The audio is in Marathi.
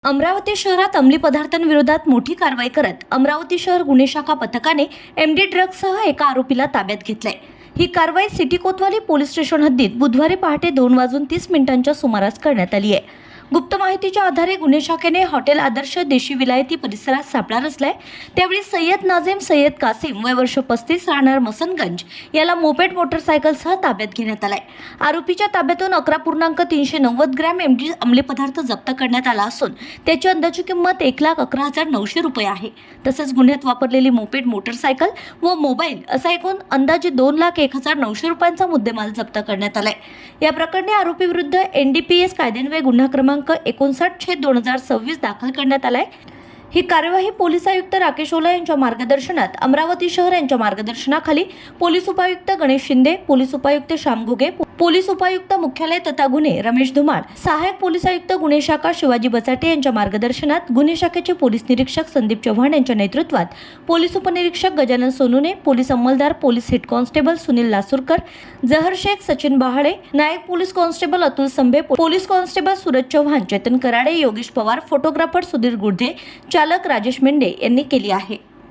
अमरावती शहरात अंमली पदार्थांविरोधात मोठी कारवाई करत अमरावती शहर गुन्हे शाखा पथकाने एमडी ड्रग्जसह एका आरोपीला ताब्यात घेतलंय। ही कारवाई सिटी कोतवाली पोलीस स्टेशन हद्दीत बुधवारी पहाटे 2:30 सुमारास करण्यात आली आहे। गुप्त माहितीच्या आधारे गुन्हे शाखेने हॉटेल आदर्श देशी विलायती परिसरात सापळा रचलाय। त्यावेळी सय्यद नाझीम सय्यद कासिम वय वर्ष 35 राहणार मसनगंज याला मोपेड मोटरसायकलसह ताब्यात घेण्यात आलाय। आरोपीच्या ताब्यातून 11.390 ग्रॅम एमडी अंमली पदार्थ जप्त करण्यात आला असून त्याची अंदाजे किंमत 1,11,900 रुपये आहे। तसेच गुन्ह्यात वापरलेली मोपेड मोटरसायकल व मोबाईल असा एकूण अंदाजे 2,01,900 रुपयांचा मुद्देमाल जप्त करण्यात आलाय। या प्रकरणी आरोपी विरुद्ध एनडीपीएस कायद्यान्वये गुन्हा क्रमांक 59/2026 दाखल करण्यात आलाय। ही कार्यवाही पोलीस आयुक्त राकेश ओला यांच्या मार्गदर्शनात अमरावती शहर यांच्या मार्गदर्शनाखाली पोलीस उपायुक्त गणेश शिंदे, पोलीस उपायुक्त श्याम घुगे, पोलीस उपायुक्त मुख्यालय तथा गुन्हे रमेश धुमाळ, सहाय्यक पोलीस आयुक्त गुन्हे शाखा शिवाजी बचाटे यांच्या मार्गदर्शनात गुन्हे शाखेचे पोलीस निरीक्षक संदीप चव्हाण यांच्या नेतृत्वात पोलीस उपनिरीक्षक गजानन सोनुने, पोलीस अंमलदार police head constable Sunil Lasurkar, Jahar Shaikh Sachin Bahade, नायक police constable Atul Sambhe, police constable Suraj Chavan, Chetan Karade, Yogesh Pawar, photographer Sudhir Gudadhe, चालक राजेश मेंढे यांनी केली आहे।